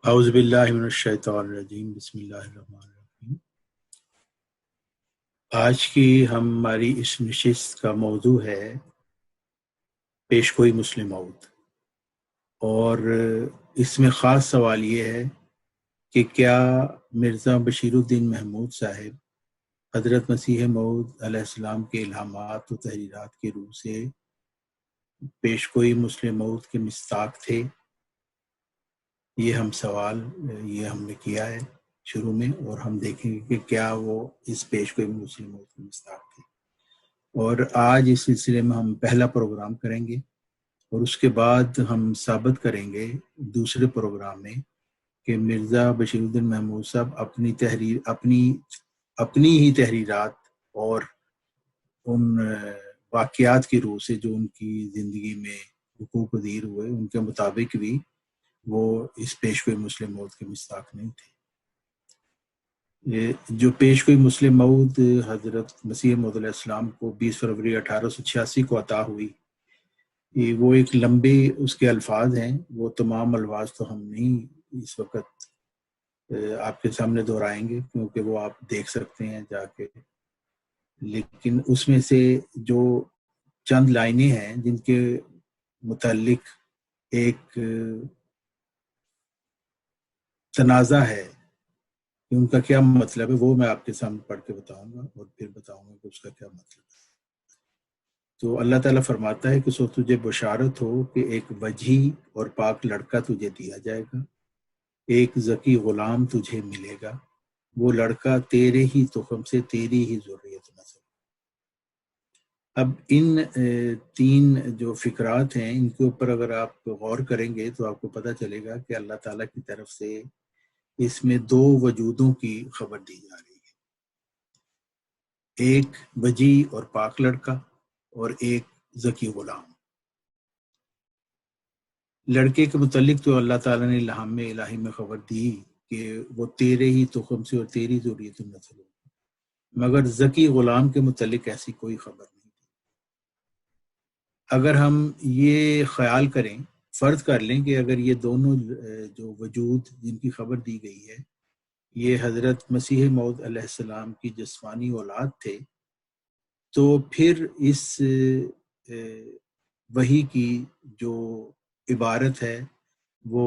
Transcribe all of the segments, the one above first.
اعوذ باللہ من الشیطان الرجیم، بسم اللہ الرحمن الرحیم۔ آج کی ہماری اس نشست کا موضوع ہے پیش گوئی مسلم موعود، اور اس میں خاص سوال یہ ہے کہ کیا مرزا بشیر الدین محمود صاحب حضرت مسیح موعود علیہ السلام کے الہامات و تحریرات کی روح سے پیش گوئی مسلم موعود کے مصداق تھے؟ یہ ہم نے کیا ہے شروع میں، اور ہم دیکھیں گے کہ کیا وہ اس پیش گوئی مسلم موعود کے مصداق تھے۔ اور آج اس سلسلے میں ہم پہلا پروگرام کریں گے، اور اس کے بعد ہم ثابت کریں گے دوسرے پروگرام میں کہ مرزا بشیر الدین محمود صاحب اپنی ہی تحریرات اور ان واقعات کی روح سے جو ان کی زندگی میں وقوع پذیر ہوئے، ان کے مطابق بھی وہ اس پیش گوئی مسلم موعود کے مصداق نہیں تھے۔ جو پیش گوئی مسلم موعود حضرت مسیح موعود علیہ السلام کو 20 فروری 1886 کو عطا ہوئی، وہ ایک لمبے اس کے الفاظ ہیں۔ وہ تمام الفاظ تو ہم نہیں اس وقت آپ کے سامنے دہرائیں گے، کیونکہ وہ آپ دیکھ سکتے ہیں جا کے، لیکن اس میں سے جو چند لائنیں ہیں جن کے متعلق ایک تنازع ہے کہ ان کا کیا مطلب ہے، وہ میں آپ کے سامنے پڑھ کے بتاؤں گا، اور پھر بتاؤں گا کہ اس کا کیا مطلب ہے۔ تو اللہ تعالیٰ فرماتا ہے کہ سو تجھے بشارت ہو کہ ایک وجیح اور پاک لڑکا تجھے دیا جائے گا، ایک ذکی غلام تجھے ملے گا، وہ لڑکا تیرے ہی تخم سے، تیری ہی ذریت نسل۔ اب ان تین جو فکرات ہیں، ان کے اوپر اگر آپ غور کریں گے تو آپ کو پتہ چلے گا کہ اللہ تعالیٰ کی طرف سے اس میں دو وجودوں کی خبر دی جا رہی ہے، ایک وجیح اور پاک لڑکا اور ایک ذکی غلام۔ لڑکے کے متعلق تو اللہ تعالیٰ نے الہام الہی میں خبر دی کہ وہ تیرے ہی تخم سے اور تیری ذریت نسل ہوگی، مگر ذکی غلام کے متعلق ایسی کوئی خبر نہیں۔ اگر ہم یہ خیال کریں، فرض کر لیں کہ اگر یہ دونوں جو وجود جن کی خبر دی گئی ہے یہ حضرت مسیح موعود علیہ السلام کی جسمانی اولاد تھے، تو پھر اس وحی کی جو عبارت ہے وہ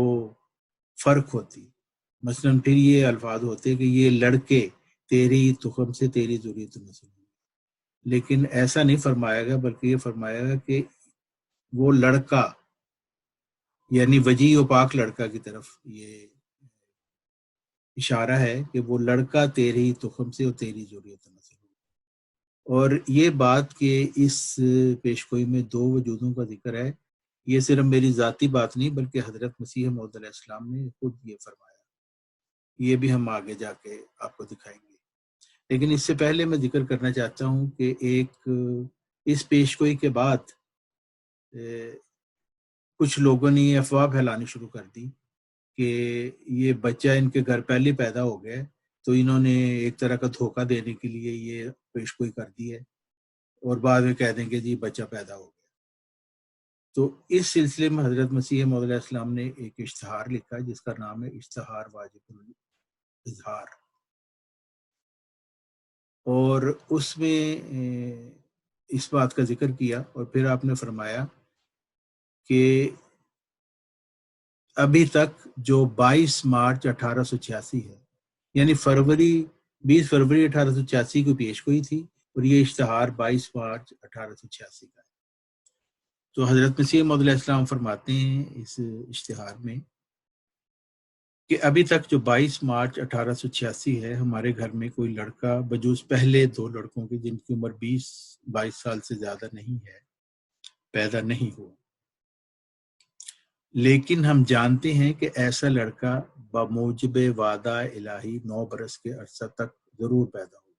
فرق ہوتی۔ مثلا پھر یہ الفاظ ہوتے کہ یہ لڑکے تیری تخم سے، تیری ذریت نسل، لیکن ایسا نہیں فرمایا گیا، بلکہ یہ فرمایا گیا کہ وہ لڑکا، یعنی وجیح و پاک لڑکا کی طرف یہ اشارہ ہے کہ وہ لڑکا تیری تخم سے اور تیری ذریت نسل۔ اور یہ بات کہ اس پیش گوئی میں دو وجودوں کا ذکر ہے، یہ صرف میری ذاتی بات نہیں بلکہ حضرت مسیح موعود علیہ السلام نے خود یہ فرمایا۔ یہ بھی ہم آگے جا کے آپ کو دکھائیں گے، لیکن اس سے پہلے میں ذکر کرنا چاہتا ہوں کہ ایک اس پیش گوئی کے بعد کچھ لوگوں نے یہ افواہ پھیلانی شروع کر دی کہ یہ بچہ ان کے گھر پہلے پیدا ہو گیا، تو انہوں نے ایک طرح کا دھوکہ دینے کے لیے یہ پیش گوئی کر دی ہے، اور بعد میں کہہ دیں کہ جی بچہ پیدا ہو گیا۔ تو اس سلسلے میں حضرت مسیح موعود علیہ السلام نے ایک اشتہار لکھا جس کا نام ہے اشتہار واجب الاظہار، اور اس میں اس بات کا ذکر کیا، اور پھر آپ نے فرمایا کہ ابھی تک جو 22 مارچ 1886 ہے، یعنی 20 فروری 1886 کو پیش گوئی تھی، اور یہ اشتہار 22 مارچ 1886 کا ہے۔ تو حضرت مسیح موعود علیہ السلام فرماتے ہیں اس اشتہار میں کہ ابھی تک جو 22 مارچ 1886 ہے، ہمارے گھر میں کوئی لڑکا بجوز پہلے دو لڑکوں کی جن کی عمر 22 سال سے زیادہ نہیں ہے پیدا نہیں ہوا، لیکن ہم جانتے ہیں کہ ایسا لڑکا بموجب وعدہ الہی 9 برس کے عرصہ تک ضرور پیدا ہو۔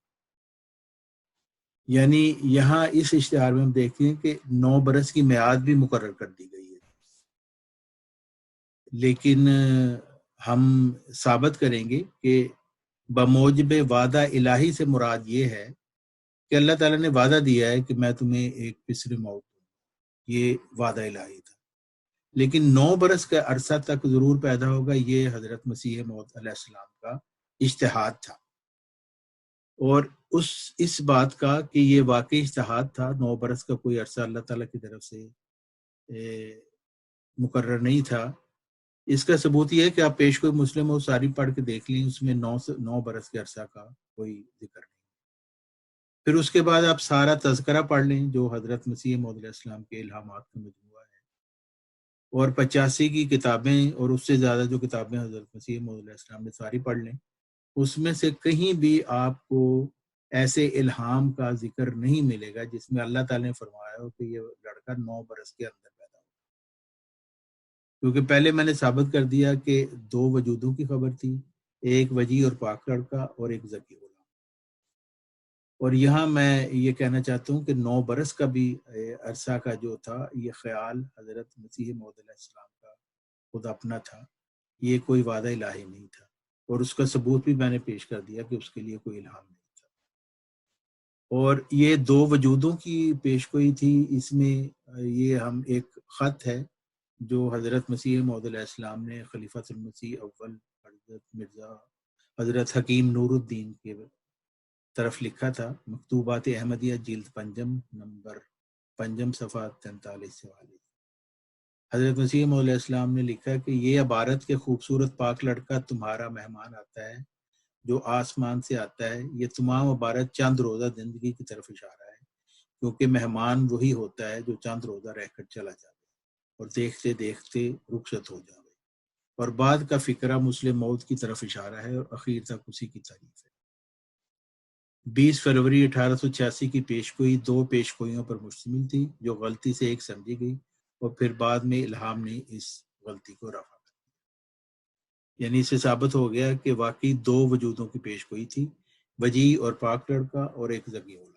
یعنی یہاں اس اشتہار میں ہم دیکھتے ہیں کہ 9 برس کی میعاد بھی مقرر کر دی گئی ہے، لیکن ہم ثابت کریں گے کہ بموجب وعدہ الہی سے مراد یہ ہے کہ اللہ تعالیٰ نے وعدہ دیا ہے کہ میں تمہیں ایک پسر موت دوں، یہ وعدہ الہی تھا۔ لیکن 9 برس کا عرصہ تک ضرور پیدا ہوگا، یہ حضرت مسیح موعود علیہ السلام کا اجتہاد تھا۔ اور اس بات کا کہ یہ واقعی اجتہاد تھا، 9 برس کا کوئی عرصہ اللہ تعالیٰ کی طرف سے مقرر نہیں تھا، اس کا ثبوت یہ ہے کہ آپ پیشگوئی مسلم اور ساری پڑھ کے دیکھ لیں، اس میں 9 برس کے عرصہ کا کوئی ذکر نہیں۔ پھر اس کے بعد آپ سارا تذکرہ پڑھ لیں جو حضرت مسیح موعود علیہ السلام کے الہامات کا مجموعہ ہے، اور 85 کی کتابیں اور اس سے زیادہ جو کتابیں حضرت مسیح موعود علیہ السلام نے ساری پڑھ لیں، اس میں سے کہیں بھی آپ کو ایسے الہام کا ذکر نہیں ملے گا جس میں اللہ تعالیٰ نے فرمایا ہو کہ یہ لڑکا 9 برس کے اندر پیدا ہو۔ کیونکہ پہلے میں نے ثابت کر دیا کہ 2 وجودوں کی خبر تھی، ایک وجیح اور پاک لڑکا اور ایک ذکی غلام۔ اور یہاں میں یہ کہنا چاہتا ہوں کہ 9 برس کا بھی عرصہ کا جو تھا، یہ خیال حضرت مسیح موعود علیہ السلام کا خود اپنا تھا، یہ کوئی وعدہ الہی نہیں تھا، اور اس کا ثبوت بھی میں نے پیش کر دیا کہ اس کے لیے کوئی الہام نہیں تھا۔ اور یہ 2 وجودوں کی پیشگوئی تھی، اس میں یہ ہم ایک خط ہے جو حضرت مسیح موعود علیہ السلام نے خلیفۃ المسیح اول حضرت مرزا حضرت حکیم نور الدین کے طرف لکھا تھا، مکتوبات احمدیہ جلد 5 نمبر 5 صفحہ 43 سے 44۔ حضرت مسیح موعود علیہ السلام نے لکھا کہ یہ عبارت کے خوبصورت پاک لڑکا تمہارا مہمان آتا ہے جو آسمان سے آتا ہے، یہ تمام عبارت چند روزہ زندگی کی طرف اشارہ ہے، کیونکہ مہمان وہی ہوتا ہے جو چند روزہ رہ کر چلا جاتا ہے اور دیکھتے دیکھتے رخصت ہو جاوے، اور بعد کا فکرہ مسلم موت کی طرف اشارہ ہے اور اخیر تک اسی کی تعریف ہے۔ 20 فروری 1886 کی پیشگوئی 2 پیشگوئیوں پر مشتمل تھی جو غلطی سے ایک سمجھی گئی، اور پھر بعد میں الہام نے اس غلطی کو رفع کر دیا۔ یعنی اس سے ثابت ہو گیا کہ واقعی 2 وجودوں کی پیشگوئی تھی، وجیح اور پاک لڑکا اور ایک ذکی غلام۔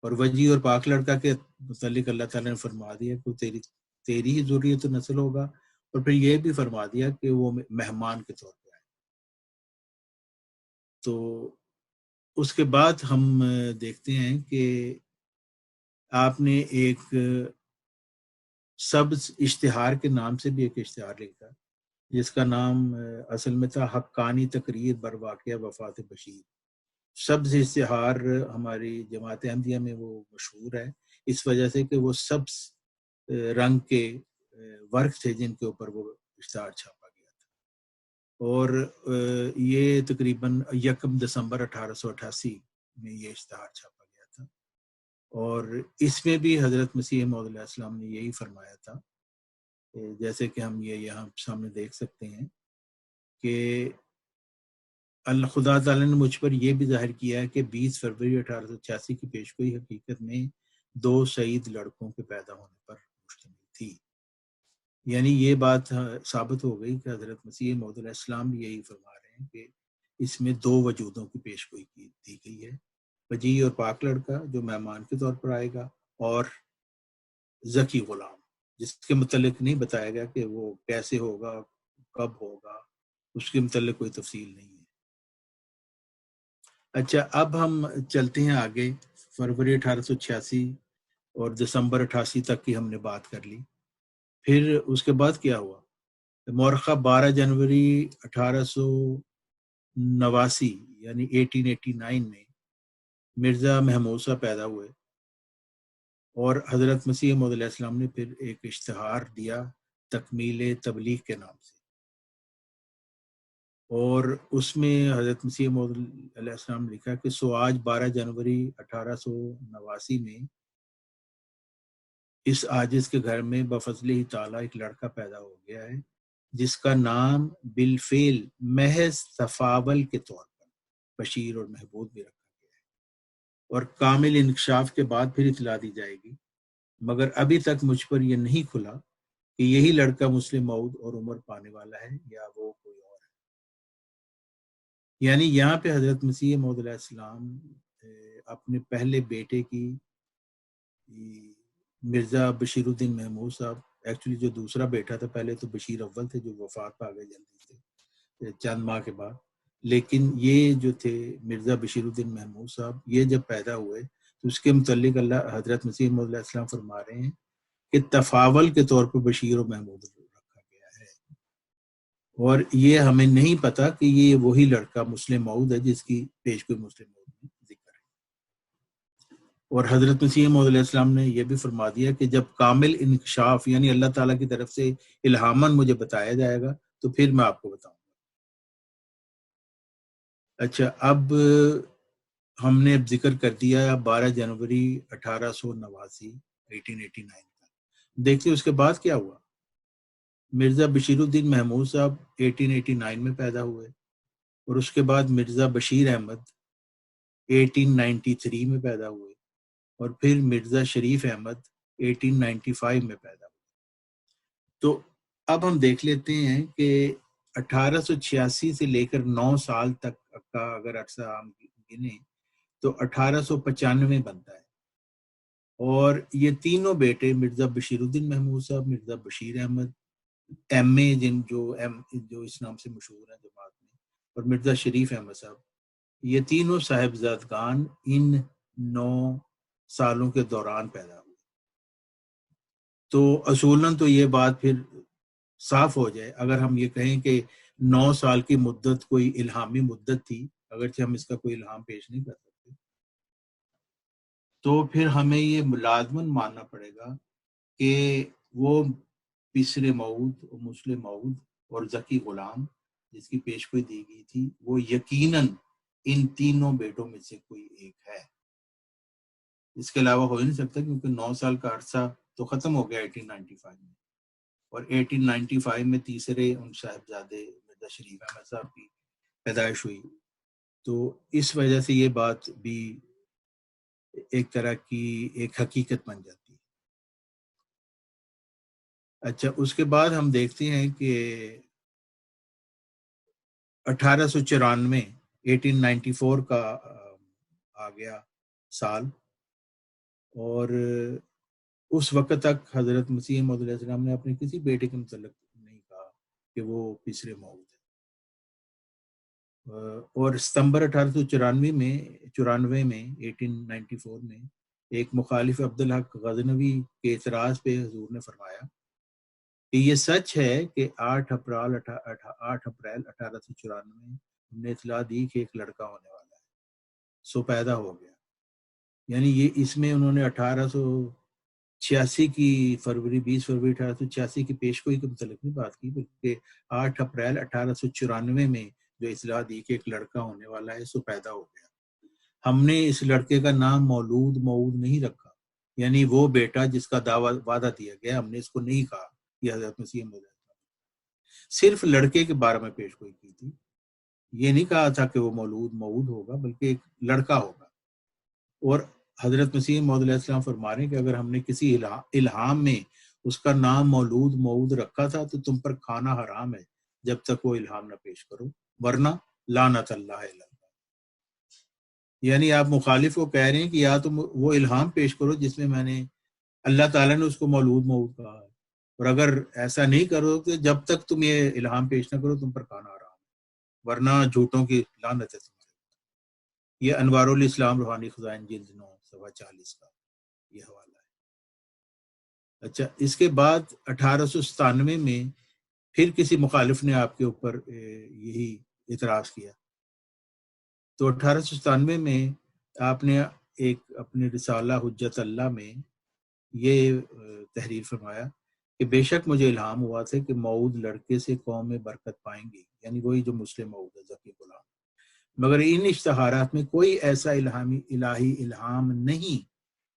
اور وجیح اور پاک لڑکا کے متعلق اللہ تعالیٰ نے فرما دیا کہ تیری ہی ذریت و نسل ہوگا، اور پھر یہ بھی فرما دیا کہ وہ مہمان کے طور پہ آئے۔ تو اس کے بعد ہم دیکھتے ہیں کہ آپ نے ایک سبز اشتہار کے نام سے بھی ایک اشتہار لکھا جس کا نام اصل میں تھا حقانی تقریر بر واقعہ وفات بشیر۔ سبز اشتہار ہماری جماعت احمدیہ میں وہ مشہور ہے اس وجہ سے کہ وہ سبز رنگ کے ورق تھے جن کے اوپر وہ اشتہار چھاپا گیا تھا، اور یہ تقریباً 1 دسمبر 1888 میں یہ اشتہار چھاپا گیا تھا، اور اس میں بھی حضرت مسیح موعود علیہ السلام نے یہی فرمایا تھا، جیسے کہ ہم یہ یہاں سامنے دیکھ سکتے ہیں کہ خدا تعالیٰ نے مجھ پر یہ بھی ظاہر کیا ہے کہ 20 فروری 1886 کی پیشگوئی حقیقت میں 2 سعید لڑکوں کے پیدا ہونے پر مشتمل تھی۔ یعنی یہ بات ثابت ہو گئی کہ حضرت مسیح موعود علیہ السلام بھی یہی فرما رہے ہیں کہ اس میں 2 وجودوں کی پیشگوئی دی گئی ہے، وجیح اور پاک لڑکا جو مہمان کے طور پر آئے گا، اور ذکی غلام جس کے متعلق نہیں بتایا گیا کہ وہ کیسے ہوگا، کب ہوگا، اس کے متعلق کوئی تفصیل نہیں ہے۔ اچھا، اب ہم چلتے ہیں آگے۔ فروری 1886 اور دسمبر 88 تک کی ہم نے بات کر لی۔ پھر اس کے بعد کیا ہوا؟ مورخہ 12 جنوری 1889 یعنی 1889 میں مرزا محمود صاحب پیدا ہوئے، اور حضرت مسیح موعود علیہ السلام نے پھر ایک اشتہار دیا تکمیل تبلیغ کے نام سے، اور اس میں حضرت مسیح موعود علیہ السلام نے لکھا کہ سو آج 12 جنوری 1889 میں اس عاجز کے گھر میں بفضل ہی تعالیٰ ایک لڑکا پیدا ہو گیا ہے جس کا نام بالفعل محض تفاول کے طور پر بشیر اور محبوب بھی رکھا گیا ہے، اور کامل انکشاف کے بعد پھر اطلاع دی جائے گی، مگر ابھی تک مجھ پر یہ نہیں کھلا کہ یہی لڑکا مسلم موعود اور عمر پانے والا ہے یا وہ کوئی اور ہے۔ یعنی یہاں پہ حضرت مسیح موعود علیہ السلام اپنے پہلے بیٹے کی مرزا بشیر الدین محمود صاحب، ایکچولی جو دوسرا بیٹا تھا، پہلے تو بشیر اول تھے جو وفات پا گئے جلدی سے چند ماہ کے بعد، لیکن یہ جو تھے مرزا بشیر الدین محمود صاحب، یہ جب پیدا ہوئے تو اس کے متعلق اللہ حضرت مسیح موعود علیہ السلام فرما رہے ہیں کہ تفاول کے طور پر بشیر و محمود اور یہ ہمیں نہیں پتا کہ یہ وہی لڑکا مسلم موعود ہے جس کی پیش گوئی مسلم موعود میں ذکر ہے۔ اور حضرت مسیح موعود علیہ السلام نے یہ بھی فرما دیا کہ جب کامل انکشاف یعنی اللہ تعالیٰ کی طرف سے الہاماً مجھے بتایا جائے گا تو پھر میں آپ کو بتاؤں گا۔ اچھا، اب ہم نے اب ذکر کر دیا 12 جنوری 1889 1889 کا۔ دیکھتے اس کے بعد کیا ہوا۔ مرزا بشیر الدین محمود صاحب 1889 میں پیدا ہوئے، اور اس کے بعد مرزا بشیر احمد 1893 میں پیدا ہوئے، اور پھر مرزا شریف احمد 1895 میں پیدا ہوئے۔ تو اب ہم دیکھ لیتے ہیں کہ 1886 سے لے کر 9 سال تک کا اگر عرصہ ہم گنیں تو 1895 بنتا ہے۔ اور یہ تینوں بیٹے مرزا بشیر الدین محمود صاحب، مرزا بشیر احمد ایم اے جو اس نام سے مشہور ہیں جماعت میں، اور مرزا شریف احمد صاحب، یہ تینوں صاحبزادگان ان 9 سالوں کے دوران پیدا ہوئے۔ تو اصولاً تو یہ بات پھر صاف ہو جائے اگر ہم یہ کہیں کہ 9 سال کی مدت کوئی الہامی مدت تھی، اگرچہ ہم اس کا کوئی الہام پیش نہیں کر سکتے، تو پھر ہمیں یہ لازماً ماننا پڑے گا کہ وہ پیسر موعود، مسلم موعود اور ذکی غلام جس کی پیشگوئی دی گئی تھی وہ یقیناً ان تینوں بیٹوں میں سے کوئی ایک ہے۔ اس کے علاوہ ہو ہی نہیں سکتا، کیونکہ 9 سال کا عرصہ تو ختم ہو گیا 1895 میں، اور 1895 میں تیسرے ان صاحبزادے مرزا شریف احمد صاحب کی پیدائش ہوئی۔ تو اس وجہ سے یہ بات بھی ایک طرح کی ایک حقیقت بن جاتی ہے۔ اچھا، اس کے بعد ہم دیکھتے ہیں کہ 1894 1894 کا آ گیا سال، اور اس وقت تک حضرت مسیح موعود علیہ السلام نے اپنے کسی بیٹے کے متعلق نہیں کہا کہ وہ پیسر موعود ہے۔ اور ستمبر 1894 میں 1894 میں ایک مخالف عبدالحق غزنوی کے اعتراض پہ حضور نے فرمایا کہ یہ سچ ہے کہ 8 اپریل 1894 میں ہم نے اطلاع دی کہ ایک لڑکا ہونے والا ہے، سو پیدا ہو گیا۔ یعنی یہ اس میں انہوں نے 1886 کی 20 فروری 1886 کی پیشگوئی کے متعلق نہیں بات کی، بلکہ 8 اپریل 1894 میں جو اطلاع دی کہ ایک لڑکا ہونے والا ہے سو پیدا ہو گیا۔ ہم نے اس لڑکے کا نام مولود موعود نہیں رکھا، یعنی وہ بیٹا جس کا وعدہ دیا گیا، ہم نے اس کو نہیں کہا یہ حضرت مسیح موعود صرف لڑکے کے بارے میں پیشگوئی کی تھی، یہ نہیں کہا تھا کہ وہ مولود موعود ہوگا، بلکہ ایک لڑکا ہوگا۔ اور حضرت مسیح موعود علیہ السلام فرما رہے ہیں کہ اگر ہم نے کسی الہام میں اس کا نام مولود موعود رکھا تھا تو تم پر کھانا حرام ہے جب تک وہ الہام نہ پیش کرو، ورنہ لعنت اللہ علیہ۔ یعنی آپ مخالف کو کہہ رہے ہیں کہ یا تم وہ الہام پیش کرو جس میں نے اللہ تعالیٰ نے اس کو مولود موعود کہا ہے، اور اگر ایسا نہیں کرو تو جب تک تم یہ الہام پیش نہ کرو تم پر کھانا حرام ہے، ورنہ جھوٹوں کی لعنت ہے تمہارے۔ یہ انوار الاسلام روحانی خزائن جلد 9 صفحہ 40 کا یہ حوالہ ہے۔ اچھا، اس کے بعد 1897 میں پھر کسی مخالف نے آپ کے اوپر یہی اعتراض کیا، تو 1897 میں آپ نے ایک اپنے رسالہ حجت اللہ میں یہ تحریر فرمایا کہ بے شک مجھے الہام ہوا تھا کہ موعود لڑکے سے قوم میں برکت پائیں گی، یعنی وہی جو مسلم موعود ہے ذکی غلام، مگر ان اشتہارات میں کوئی ایسا الہی الہام نہیں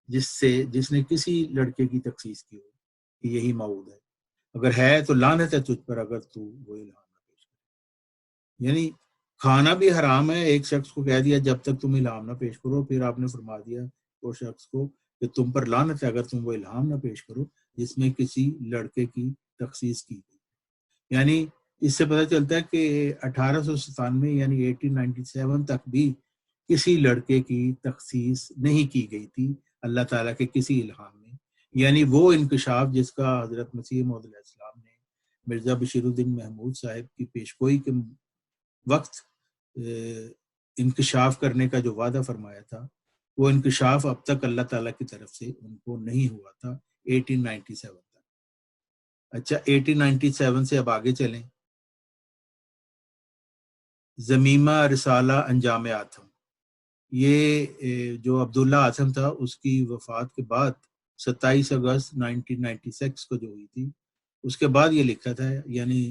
جس نے کسی لڑکے کی تخصیص کی ہو کہ یہی موعود ہے، اگر ہے تو لعنت ہے تجھ پر اگر تو وہ الہام نہ پیش کرے۔ یعنی کھانا بھی حرام ہے، ایک شخص کو کہہ دیا جب تک تم الہام نہ پیش کرو، پھر آپ نے فرما دیا وہ شخص کو کہ تم پر لعنت ہے اگر تم وہ الہام نہ پیش کرو جس میں کسی لڑکے کی تخصیص کی گئی۔ یعنی اس سے پتہ چلتا ہے کہ 1897 یعنی 1897 تک بھی کسی لڑکے کی تخصیص نہیں کی گئی تھی اللہ تعالیٰ کے کسی الہام میں، یعنی وہ انکشاف جس کا حضرت مسیح موعود علیہ السلام نے مرزا بشیر الدین محمود صاحب کی پیشگوئی کے وقت انکشاف کرنے کا جو وعدہ فرمایا تھا، وہ انکشاف اب تک اللہ تعالیٰ کی طرف سے ان کو نہیں ہوا تھا 1897 تک۔ اچھا، 1897 سے اب آگے چلیں زمیمہ رسالہ انجام آتم، یہ جو عبداللہ آتم تھا اس کی وفات کے بعد 27 اگست 1996 کو جو ہوئی تھی اس کے بعد یہ لکھا تھا، یعنی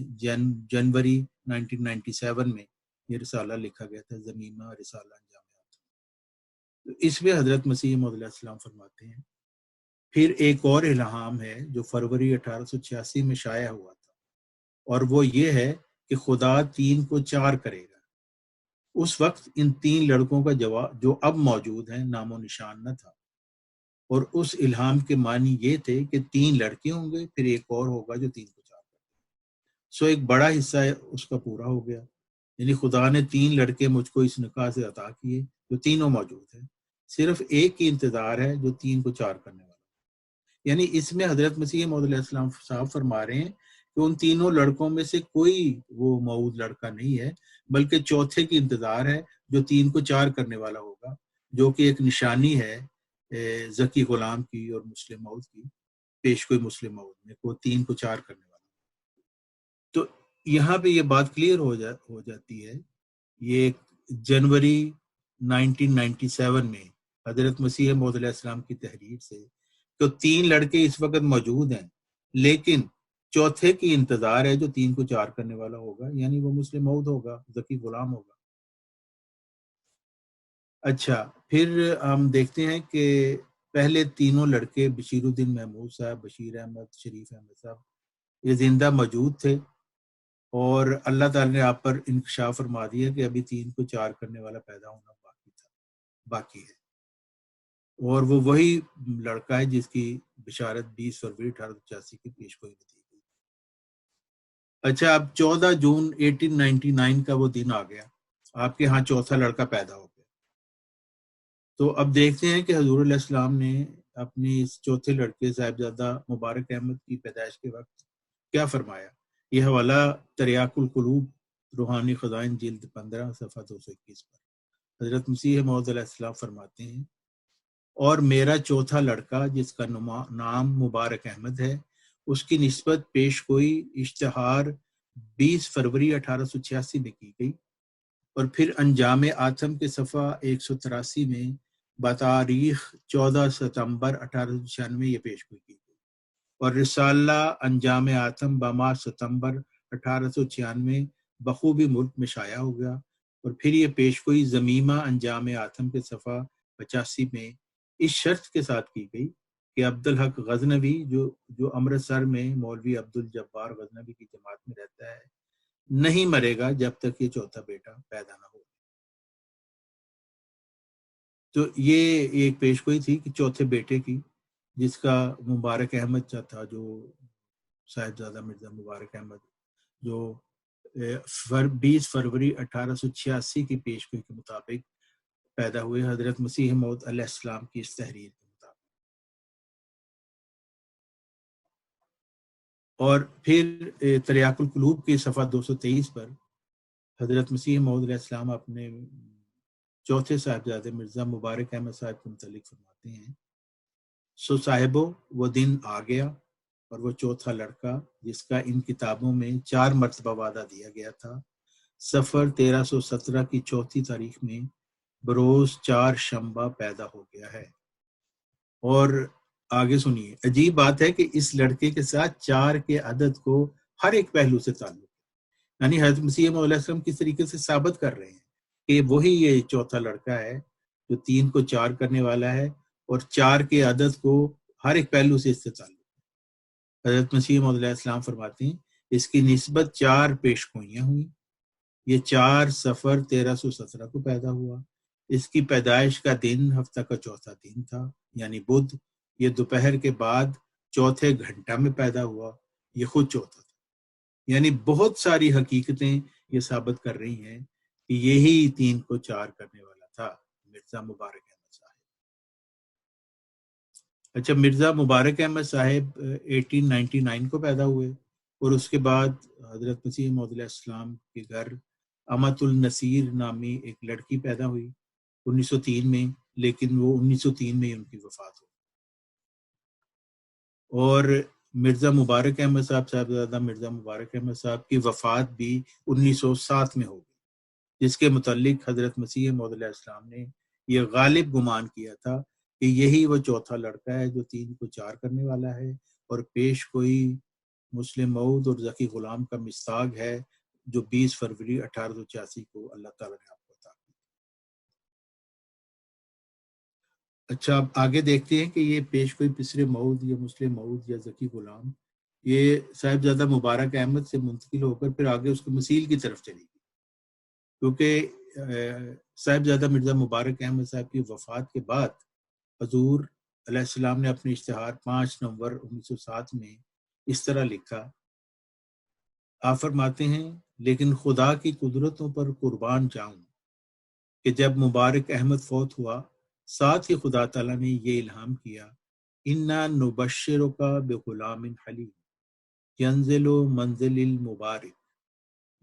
جنوری 1997 میں یہ رسالہ لکھا گیا تھا، زمیمہ رسالہ انجام آتم۔ اس میں حضرت مسیح موعود علیہ السلام فرماتے ہیں پھر ایک اور الہام ہے جو فروری 1886 میں شائع ہوا تھا، اور وہ یہ ہے کہ خدا 3 کو 4 کرے گا۔ اس وقت ان 3 لڑکوں کا جواب جو اب موجود ہیں نام و نشان نہ تھا، اور اس الہام کے معنی یہ تھے کہ 3 لڑکے ہوں گے، پھر ایک اور ہوگا جو 3 کو 4 کرے گا۔ سو ایک بڑا حصہ اس کا پورا ہو گیا، یعنی خدا نے 3 لڑکے مجھ کو اس نکاح سے عطا کیے جو تینوں موجود ہیں، صرف ایک کی انتظار ہے جو 3 کو 4 کرنے والا۔ یعنی اس میں حضرت مسیح موعود علیہ السلام صاحب فرما رہے ہیں کہ ان تینوں لڑکوں میں سے کوئی وہ موعود لڑکا نہیں ہے، بلکہ چوتھے کی انتظار ہے جو 3 کو 4 کرنے والا ہوگا، جو کہ ایک نشانی ہے ذکی غلام کی اور مسلم موعود کی، پیش کوئی مسلم موعود میں وہ 3 کو 4 کرنے والا۔ تو یہاں پہ یہ بات کلیئر ہو جاتی ہے، یہ جنوری 1997 میں حضرت مسیح موعود علیہ السلام کی تحریر سے تو 3 لڑکے اس وقت موجود ہیں، لیکن چوتھے کی انتظار ہے جو 3 کو 4 کرنے والا ہوگا، یعنی وہ مسلم موعود ہوگا، ذکی غلام ہوگا۔ اچھا، پھر ہم دیکھتے ہیں کہ پہلے تینوں لڑکے بشیر الدین محمود صاحب، بشیر احمد، شریف احمد صاحب یہ زندہ موجود تھے، اور اللہ تعالی نے آپ پر انکشاف فرما دیا کہ ابھی 3 کو 4 کرنے والا پیدا ہونا باقی ہے، اور وہ وہی لڑکا ہے جس کی بشارت 20 فروری 1885 کی پیش گوئی میں دی گئی۔ اچھا، اب 14 جون 1899 کا وہ دن آ گیا، آپ کے ہاں چوتھا لڑکا پیدا ہو گیا۔ تو اب دیکھتے ہیں کہ حضور علیہ السلام نے اپنی اس چوتھے لڑکے صاحبزادہ مبارک احمد کی پیدائش کے وقت کیا فرمایا۔ یہ حوالہ تریاق القلوب روحانی خزائن جلد 15 صفحہ 221 پر حضرت مسیح موعود علیہ السلام فرماتے ہیں، اور میرا چوتھا لڑکا جس کا نام مبارک احمد ہے، اس کی نسبت پیش گوئی اشتہار 20 فروری 1886 میں کی گئی، اور پھر انجام آتم کے صفحہ 183 میں بتاریخ 14 ستمبر 1896 یہ پیش گوئی کی گئی، اور رسالہ انجام آتم باماہ ستمبر 1896 بخوبی ملک میں شائع ہو گیا، اور پھر یہ پیش گوئی زمیمہ انجام آتم کے صفحہ 85 میں اس شرط کے ساتھ کی گئی کہ عبدالحق غزنوی جو امرتسر میں مولوی عبدالجبار غزنوی کی جماعت میں رہتا ہے نہیں مرے گا جب تک یہ چوتھا بیٹا پیدا نہ ہو۔ تو یہ ایک پیش گوئی تھی کہ چوتھے بیٹے کی، جس کا مبارک احمد تھا، جو صاحبزادہ مرزا مبارک احمد، جو 20 فروری 1886 کی پیش گوئی کے مطابق پیدا ہوئے حضرت مسیح موعود علیہ السلام کی اس تحریر کے مطابق۔ اور پھر تریاق القلوب کی صفحہ 223 پر حضرت مسیح موعود علیہ السلام اپنے چوتھے صاحبزادے مرزا مبارک احمد صاحب کے متعلق فرماتے ہیں، سو صاحبو وہ دن آ گیا، اور وہ چوتھا لڑکا جس کا ان کتابوں میں 4 مرتبہ وعدہ دیا گیا تھا، سفر 1317 کی 4 تاریخ میں بروز 4 شنبہ پیدا ہو گیا ہے۔ اور آگے سنیے، عجیب بات ہے کہ اس لڑکے کے ساتھ 4 کے عدد کو ہر ایک پہلو سے تعلق، یعنی حضرت مسیح موعود علیہ السلام کس طریقے سے ثابت کر رہے ہیں کہ وہی یہ چوتھا لڑکا ہے جو 3 کو 4 کرنے والا ہے، اور 4 کے عدد کو ہر ایک پہلو سے اس سے تعلق۔ حضرت مسیح موعود علیہ السلام فرماتے ہیں اس کی نسبت 4 پیش گوئیاں ہوئیں، یہ 4 سفر 1317 کو پیدا ہوا، اس کی پیدائش کا دن ہفتہ کا چوتھا دن تھا یعنی بدھ، یہ دوپہر کے بعد چوتھے گھنٹہ میں پیدا ہوا، یہ خود چوتھا تھا۔ یعنی بہت ساری حقیقتیں یہ ثابت کر رہی ہیں کہ یہی 3 کو 4 کرنے والا تھا، مرزا مبارک احمد صاحب۔ اچھا، مرزا مبارک احمد صاحب 1899 کو پیدا ہوئے، اور اس کے بعد حضرت مسیح موعود علیہ السلام کے گھر امت النصیر نامی ایک لڑکی پیدا ہوئی 1903 میں، لیکن وہ 1903 میں ان کی وفات ہو۔ اور مرزا مبارک احمد صاحبزادہ مرزا مبارک احمد صاحب کی وفات بھی 1907 میں ہو گئی۔ جس کے متعلق حضرت مسیح موعود علیہ السلام نے یہ غالب گمان کیا تھا کہ یہی وہ چوتھا لڑکا ہے جو 3 کو 4 کرنے والا ہے، اور پیش کوئی مسلم موعود اور ذکی غلام کا مصداق ہے جو 20 فروری 1886 کو اللہ تعالیٰ نے آپ کو عطا کی۔ اچھا، اب آگے دیکھتے ہیں کہ یہ پیش کوئی پسر موعود یا مسلم موعود یا ذکی غلام یہ صاحبزادہ مبارک احمد سے منتقل ہو کر پھر آگے اس کے مسیل کی طرف چلی گئی، کیونکہ صاحبزادہ مرزا مبارک احمد صاحب کی وفات کے بعد حضور علیہ السلام نے اپنے اشتہار 5 نومبر 1907 میں اس طرح لکھا، آپ فرماتے ہیں لیکن خدا کی قدرتوں پر قربان جاؤں کہ جب مبارک احمد فوت ہوا ساتھ ہی خدا تعالیٰ نے یہ الہام کیا، انا نبشرک بغلام حلیم ینزل منزل المبارک،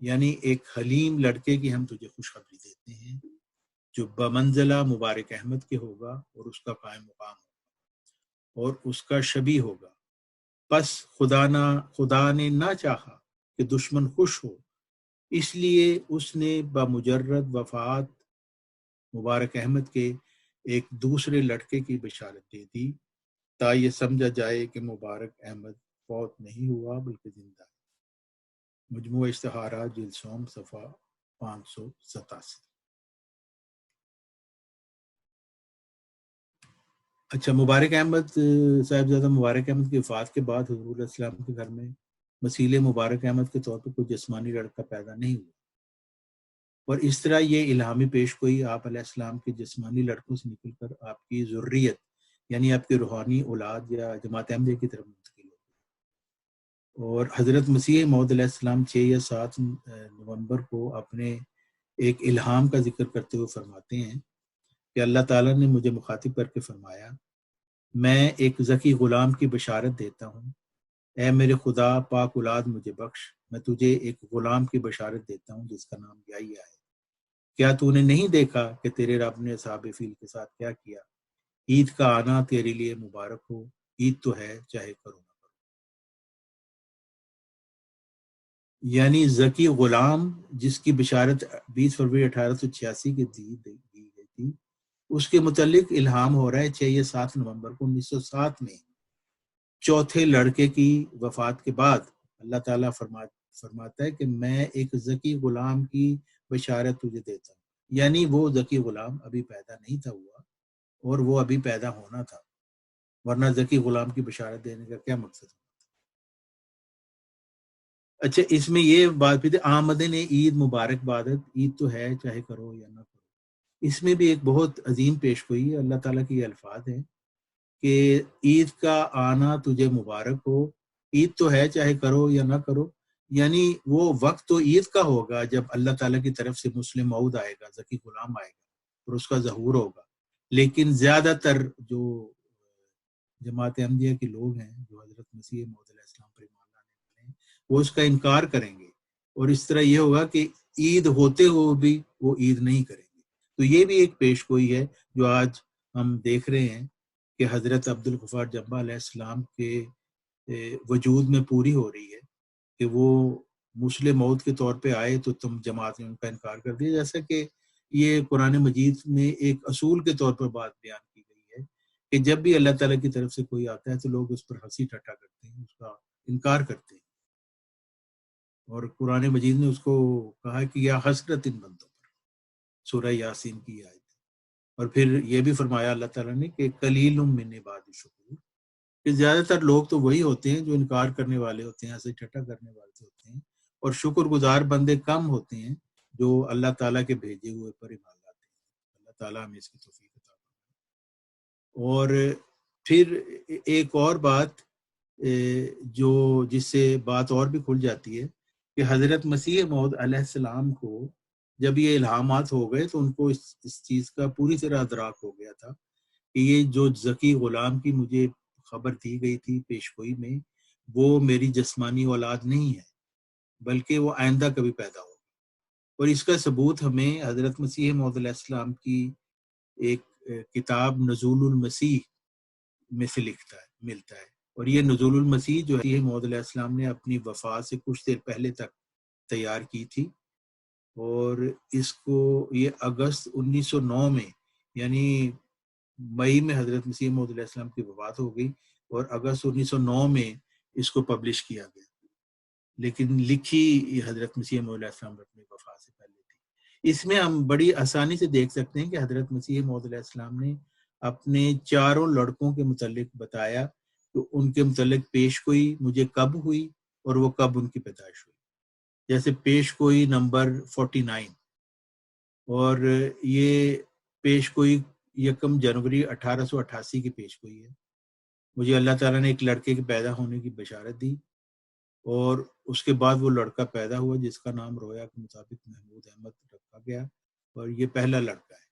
یعنی ایک حلیم لڑکے کی ہم تجھے خوشخبری دیتے ہیں جو بمنزلہ مبارک احمد کے ہوگا اور اس کا قائم مقام ہوگا اور اس کا شبیہ ہوگا۔ پس خدا نے نہ چاہا کہ دشمن خوش ہو، اس لیے اس نے بمجرد وفات مبارک احمد کے ایک دوسرے لڑکے کی بشارت دے دی تا یہ سمجھا جائے کہ مبارک احمد فوت نہیں ہوا بلکہ زندہ ہے۔ مجموعہ اشتہارات جلد سوم صفحہ 587۔ اچھا، مبارک احمد صاحبزادہ مبارک احمد کی وفات کے بعد حضور علیہ السلام کے گھر میں مسیل مبارک احمد کے طور پر کوئی جسمانی لڑکا پیدا نہیں ہوا، اور اس طرح یہ الہامی پیش گوئی آپ علیہ السلام کے جسمانی لڑکوں سے نکل کر آپ کی ذریت یعنی آپ کی روحانی اولاد یا جماعت احمدیہ کی طرف منتقل ہو، اور حضرت مسیح موعود علیہ السلام 6 یا 7 نومبر کو اپنے ایک الہام کا ذکر کرتے ہوئے فرماتے ہیں کہ اللہ تعالیٰ نے مجھے مخاطب کر کے فرمایا، میں ایک ذکی غلام کی بشارت دیتا ہوں، اے میرے خدا پاک اولاد مجھے بخش، میں تجھے ایک غلام کی بشارت دیتا ہوں جس کا نام یحییٰ ہے۔ کیا تو نے نہیں دیکھا کہ تیرے رب نے اصحاب فیل کے ساتھ کیا کیا؟ عید کا آنا تیرے لیے مبارک ہو، عید تو ہے چاہے کرو نہ کرو۔ یعنی ذکی غلام جس کی بشارت 20 فروری 1886 کی دی گئی تھی، اس کے متعلق الہام ہو رہا ہے 6 یا 7 نومبر کو 1907 میں چوتھے لڑکے کی وفات کے بعد اللہ تعالیٰ فرماتا ہے کہ میں ایک ذکی غلام کی بشارت تجھے دیتا ہوں، یعنی وہ ذکی غلام ابھی پیدا نہیں تھا ہوا اور وہ ابھی پیدا ہونا تھا، ورنہ ذکی غلام کی بشارت دینے کا کیا مقصد ہے؟ اچھا، اس میں یہ بات بھی تھی آمدن عید مبارک بادت، عید تو ہے چاہے کرو یا نہ کرو، اس میں بھی ایک بہت عظیم پیش گوئی ہے۔ اللہ تعالیٰ کی یہ الفاظ ہیں کہ عید کا آنا تجھے مبارک ہو، عید تو ہے چاہے کرو یا نہ کرو، یعنی وہ وقت تو عید کا ہوگا جب اللہ تعالیٰ کی طرف سے مسلم موعود آئے گا، ذکی غلام آئے گا اور اس کا ظہور ہوگا، لیکن زیادہ تر جو جماعت احمدیہ کے لوگ ہیں جو حضرت مسیح موعود علیہ السلام پر ایمان لانے والے ہیں وہ اس کا انکار کریں گے، اور اس طرح یہ ہوگا کہ عید ہوتے ہوئے بھی وہ عید نہیں کریں گے۔ تو یہ بھی ایک پیش گوئی ہے جو آج ہم دیکھ رہے ہیں کہ حضرت عبدالغفار جمبہ علیہ السلام کے وجود میں پوری ہو رہی ہے کہ وہ مسلم موعود کے طور پہ آئے تو تم جماعت نے ان کا انکار کر دیا، جیسا کہ یہ قرآن مجید میں ایک اصول کے طور پر بات بیان کی گئی ہے کہ جب بھی اللہ تعالیٰ کی طرف سے کوئی آتا ہے تو لوگ اس پر ہنسی ٹھٹا کرتے ہیں، اس کا انکار کرتے ہیں، اور قرآن مجید نے اس کو کہا کہ یا حسرت ان بندوں پر، سورہ یاسین کی آیت، اور پھر یہ بھی فرمایا اللہ تعالیٰ نے کہ قلیل من عبادی الشکور، کہ زیادہ تر لوگ تو وہی ہوتے ہیں جو انکار کرنے والے ہوتے ہیں، ایسے ٹھٹا کرنے والے ہوتے ہیں، اور شکر گزار بندے کم ہوتے ہیں جو اللہ تعالیٰ کے بھیجے ہوئے پر ایمان لاتے ہیں۔ اللہ تعالیٰ ہمیں اس کی توفیق عطا فرمائے۔ اور پھر ایک اور بات جو جس سے بات اور بھی کھل جاتی ہے کہ حضرت مسیح موعود علیہ السلام کو جب یہ الہامات ہو گئے تو ان کو اس چیز کا پوری طرح ادراک ہو گیا تھا کہ یہ جو ذکی غلام کی مجھے خبر دی گئی تھی پیش گوئی میں، وہ میری جسمانی اولاد نہیں ہے بلکہ وہ آئندہ کبھی پیدا ہوگا، اور اس کا ثبوت ہمیں حضرت مسیح موعود علیہ السلام کی ایک کتاب نزول المسیح میں سے ملتا ہے، اور یہ نزول المسیح جو ہے موعود علیہ السلام نے اپنی وفات سے کچھ دیر پہلے تک تیار کی تھی، اور اس کو یہ اگست 1909 میں، یعنی مئی میں حضرت مسیح موعود علیہ السلام کی وفات ہو گئی اور اگست 1909 میں اس کو پبلش کیا گیا، لیکن لکھی یہ حضرت مسیح موعود علیہ السلام اپنی وفات سے پہلے تھی۔ اس میں ہم بڑی آسانی سے دیکھ سکتے ہیں کہ حضرت مسیح موعود علیہ السلام نے اپنے چاروں لڑکوں کے متعلق بتایا کہ ان کے متعلق پیش گوئی مجھے کب ہوئی اور وہ کب ان کی پیدائش ہوئی۔ جیسے پیش گوئی نمبر 49، اور یہ پیش گوئی 1 جنوری 1888 کی پیش گوئی ہے۔ مجھے اللہ تعالیٰ نے ایک لڑکے کے پیدا ہونے کی بشارت دی، اور اس کے بعد وہ لڑکا پیدا ہوا جس کا نام رویا کے مطابق محمود احمد رکھا گیا، اور یہ پہلا لڑکا ہے۔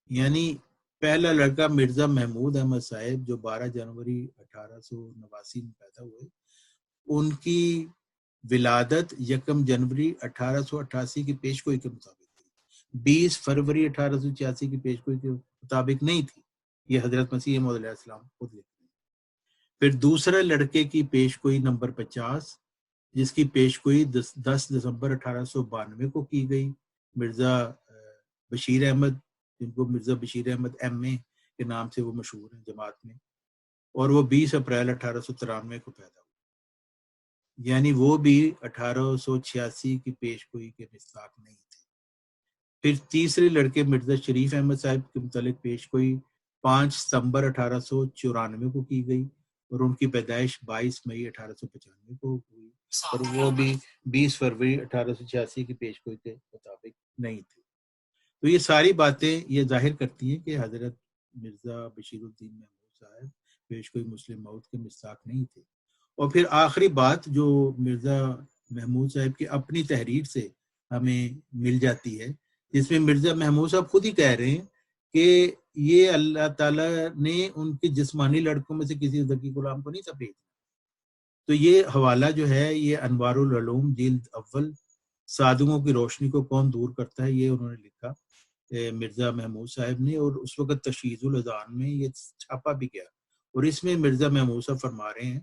یعنی پہلا لڑکا مرزا محمود احمد صاحب جو 12 جنوری 1889 میں پیدا ہوئے، ان کی ولادت 1 جنوری 1888 کی پیش گوئی کے مطابق تھی، 20 فروری 1886 کی پیش گوئی کے مطابق نہیں تھی۔ یہ حضرت مسیح موعود علیہ السلام خود لکھتے ہیں۔ پھر دوسرے لڑکے کی پیش گوئی نمبر 50، جس کی پیش گوئی 10 دسمبر 1892 کو کی گئی، مرزا بشیر احمد، جن کو مرزا بشیر احمد ایم اے کے نام سے وہ مشہور ہیں جماعت میں، اور وہ 20 اپریل 1893 کو پیدا ہوئے، یعنی وہ بھی 1886 کی پیش گوئی کے مصداق نہیں تھے۔ پھر تیسرے لڑکے مرزا شریف احمد صاحب کے متعلق پیش گوئی 5 ستمبر 1894 کو کی گئی، اور ان کی پیدائش 22 مئی 1895 کو ہوئی، اور وہ بھی 20 فروری 1886 کی پیش گوئی کے مطابق نہیں تھی۔ تو یہ ساری باتیں یہ ظاہر کرتی ہیں کہ حضرت مرزا بشیر الدین محمود صاحب پیش گوئی مسلم موعود کے مصداق نہیں تھے۔ اور پھر آخری بات جو مرزا محمود صاحب کی اپنی تحریر سے ہمیں مل جاتی ہے، جس میں مرزا محمود صاحب خود ہی کہہ رہے ہیں کہ یہ اللہ تعالیٰ نے ان کے جسمانی لڑکوں میں سے کسی ذکی غلام کو نہیں تھا بھیجا۔ تو یہ حوالہ جو ہے یہ انوار العلوم جلد اول صادقوں کی روشنی کو کون دور کرتا ہے، یہ انہوں نے لکھا مرزا محمود صاحب نے، اور اس وقت تشہیز الاذان میں یہ چھاپا بھی گیا، اور اس میں مرزا محمود صاحب فرما رہے ہیں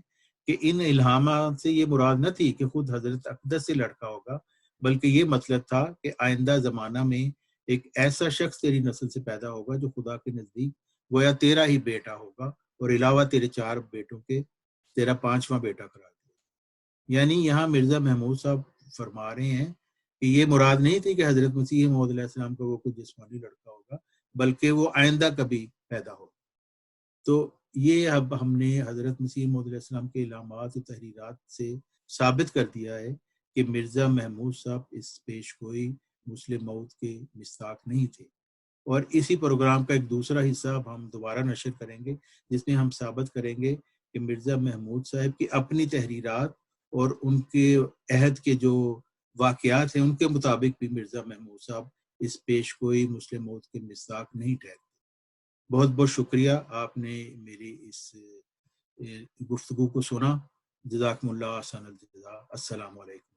کہ ان الہامات سے یہ مراد نہ تھی کہ خود حضرت اقدس سے لڑکا ہوگا، بلکہ یہ مطلب تھا کہ آئندہ زمانہ میں ایک ایسا شخص تیری نسل سے پیدا ہوگا جو خدا کے نزدیک گویا تیرا ہی بیٹا ہوگا، اور علاوہ تیرے 4 بیٹوں کے تیرا 5واں بیٹا قرار دیا۔ یعنی یہاں مرزا محمود صاحب فرما رہے ہیں کہ یہ مراد نہیں تھی کہ حضرت مسیح موعود علیہ السلام کا وہ کوئی جسمانی لڑکا ہوگا، بلکہ وہ آئندہ کبھی پیدا ہوگا۔ تو یہ اب ہم نے حضرت مسیح موعود علیہ السلام کے علامات و تحریرات سے ثابت کر دیا ہے کہ مرزا محمود صاحب اس پیش گوئی مسلم موعود کے مصداق نہیں تھے۔ اور اسی پروگرام کا ایک دوسرا حصہ اب ہم دوبارہ نشر کریں گے، جس میں ہم ثابت کریں گے کہ مرزا محمود صاحب کی اپنی تحریرات اور ان کے عہد کے جو واقعات ہیں ان کے مطابق بھی مرزا محمود صاحب اس پیش گوئی مسلم موعود کے مصداق نہیں ٹھہرتے۔ بہت بہت شکریہ، آپ نے میری اس گفتگو کو سنا۔ جزاکم اللہ احسن الجزا۔ السلام علیکم۔